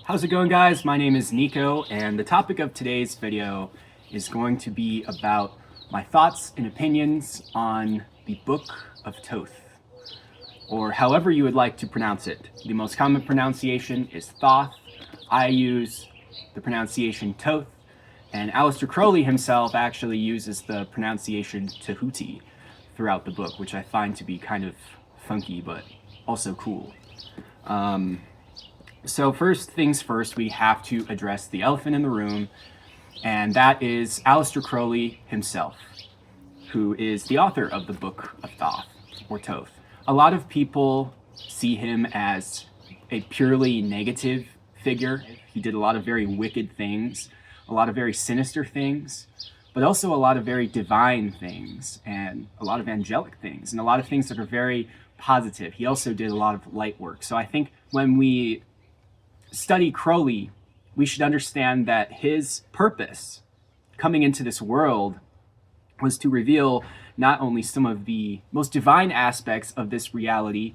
How's it going, guys? My name is Nico, and the topic of today's video is going to be about my thoughts and opinions on the Book of Thoth, or however you would like to pronounce it. The most common pronunciation is Thoth. I use the pronunciation Thoth, and Aleister Crowley himself actually uses the pronunciation Tahuti throughout the book, which I find to be kind of funky, but also cool. So first things first, we have to address the elephant in the room, and that is Aleister Crowley himself, who is the author of the Book of Thoth, or Thoth. A lot of people see him as a purely negative figure. He did a lot of very wicked things, a lot of very sinister things, but also a lot of very divine things, and a lot of angelic things, and a lot of things that are very positive. He also did a lot of light work. So I think when we study Crowley, we should understand that his purpose coming into this world was to reveal not only some of the most divine aspects of this reality,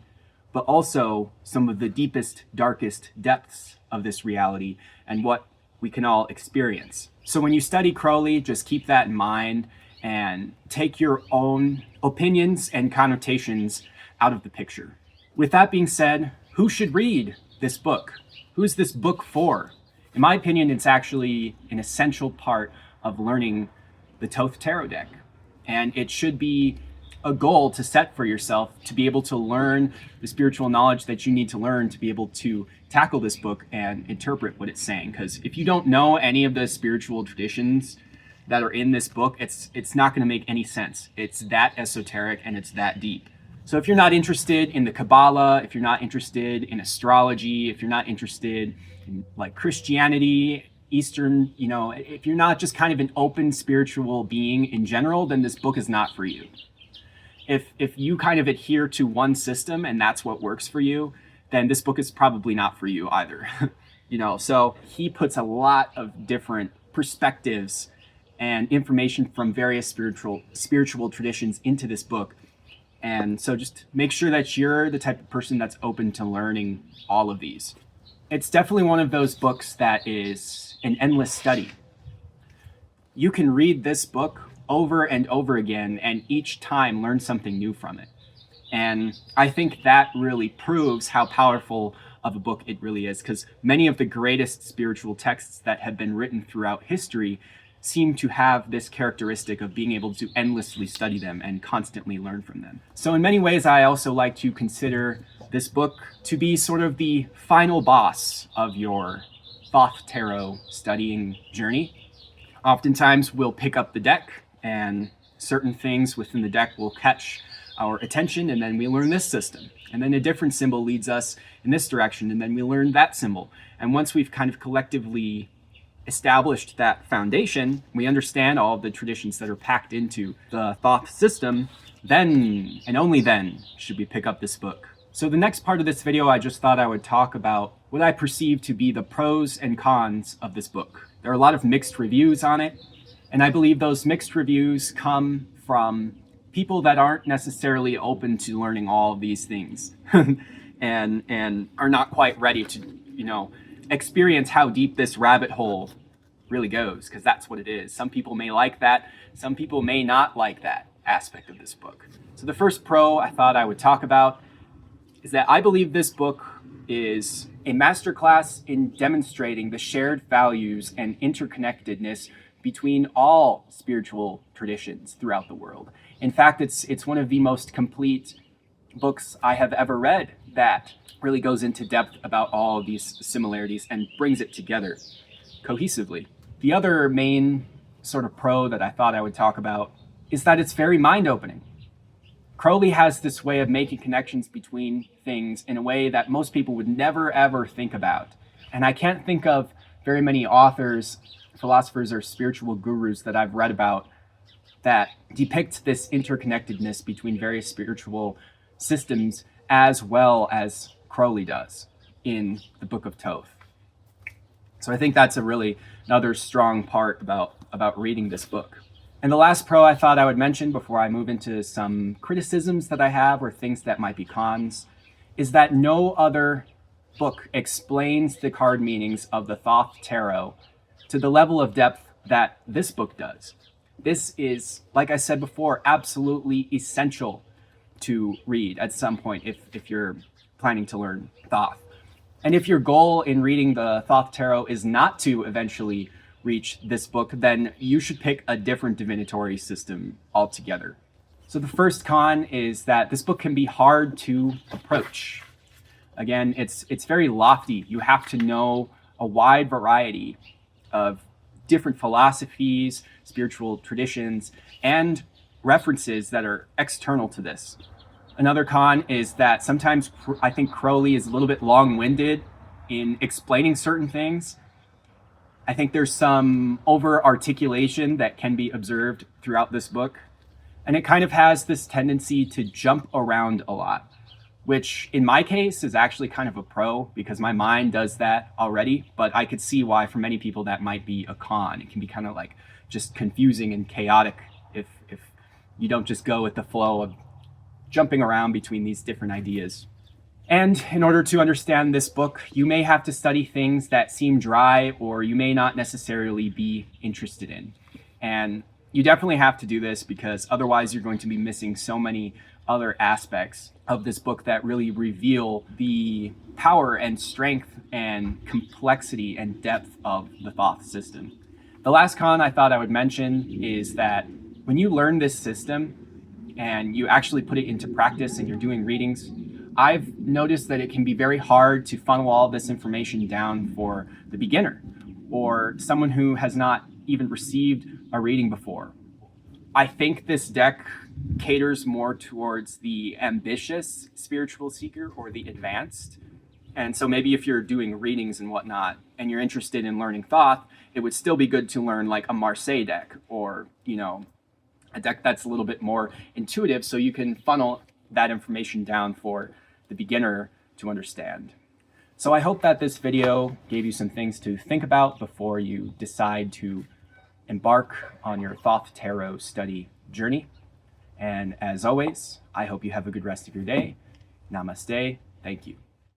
but also some of the deepest, darkest depths of this reality and what we can all experience. So when you study Crowley, just keep that in mind and take your own opinions and connotations out of the picture. With that being said, who should read this book? Who's this book for? In my opinion, it's actually an essential part of learning the Thoth tarot deck. And it should be a goal to set for yourself to be able to learn the spiritual knowledge that you need to learn to be able to tackle this book and interpret what it's saying. Because if you don't know any of the spiritual traditions that are in this book, it's not going to make any sense. It's that esoteric and it's that deep. So if you're not interested in the Kabbalah, if you're not interested in astrology, if you're not interested in like Christianity, Eastern, if you're not just kind of an open spiritual being in general, then this book is not for you. If you kind of adhere to one system and that's what works for you, then this book is probably not for you either. So he puts a lot of different perspectives and information from various spiritual traditions into this book. And so just make sure that you're the type of person that's open to learning all of these. It's definitely one of those books that is an endless study. You can read this book over and over again and each time learn something new from it. And I think that really proves how powerful of a book it really is, because many of the greatest spiritual texts that have been written throughout history seem to have this characteristic of being able to endlessly study them and constantly learn from them. So in many ways, I also like to consider this book to be sort of the final boss of your Thoth tarot studying journey. Oftentimes we'll pick up the deck and certain things within the deck will catch our attention, and then we learn this system. And then a different symbol leads us in this direction, and then we learn that symbol. And once we've kind of collectively established that foundation, we understand all of the traditions that are packed into the Thoth system, then and only then should we pick up this book. So the next part of this video, I just thought I would talk about what I perceive to be the pros and cons of this book. There are a lot of mixed reviews on it, and I believe those mixed reviews come from people that aren't necessarily open to learning all of these things and are not quite ready to, experience how deep this rabbit hole really goes, because that's what it is. Some people may like that, some people may not like that aspect of this book. So the first pro I thought I would talk about is that I believe this book is a masterclass in demonstrating the shared values and interconnectedness between all spiritual traditions throughout the world. In fact, it's one of the most complete books I have ever read that really goes into depth about all of these similarities and brings it together cohesively. The other main sort of pro that I thought I would talk about is that it's very mind-opening. Crowley has this way of making connections between things in a way that most people would never ever think about. And I can't think of very many authors, philosophers, or spiritual gurus that I've read about that depict this interconnectedness between various spiritual systems as well as Crowley does in the Book of Thoth. So I think that's another strong part about reading this book. And the last pro I thought I would mention before I move into some criticisms that I have or things that might be cons is that no other book explains the card meanings of the Thoth Tarot to the level of depth that this book does. This is, like I said before, absolutely essential to read at some point if you're planning to learn Thoth. And if your goal in reading the Thoth Tarot is not to eventually reach this book, then you should pick a different divinatory system altogether. So the first con is that this book can be hard to approach. Again, it's very lofty. You have to know a wide variety of different philosophies, spiritual traditions, and references that are external to this. Another con is that sometimes I think Crowley is a little bit long-winded in explaining certain things. I think there's some over-articulation that can be observed throughout this book. And it kind of has this tendency to jump around a lot, which in my case is actually kind of a pro because my mind does that already. But I could see why for many people that might be a con. It can be kind of like just confusing and chaotic if you don't just go with the flow of jumping around between these different ideas. And in order to understand this book, you may have to study things that seem dry or you may not necessarily be interested in. And you definitely have to do this because otherwise you're going to be missing so many other aspects of this book that really reveal the power and strength and complexity and depth of the Thoth system. The last con I thought I would mention is that when you learn this system and you actually put it into practice and you're doing readings, I've noticed that it can be very hard to funnel all this information down for the beginner or someone who has not even received a reading before. I think this deck caters more towards the ambitious spiritual seeker or the advanced. And so maybe if you're doing readings and whatnot and you're interested in learning Thoth, it would still be good to learn like a Marseille deck or, a deck that's a little bit more intuitive so you can funnel that information down for the beginner to understand. So I hope that this video gave you some things to think about before you decide to embark on your Thoth Tarot study journey. And as always, I hope you have a good rest of your day. Namaste. Thank you.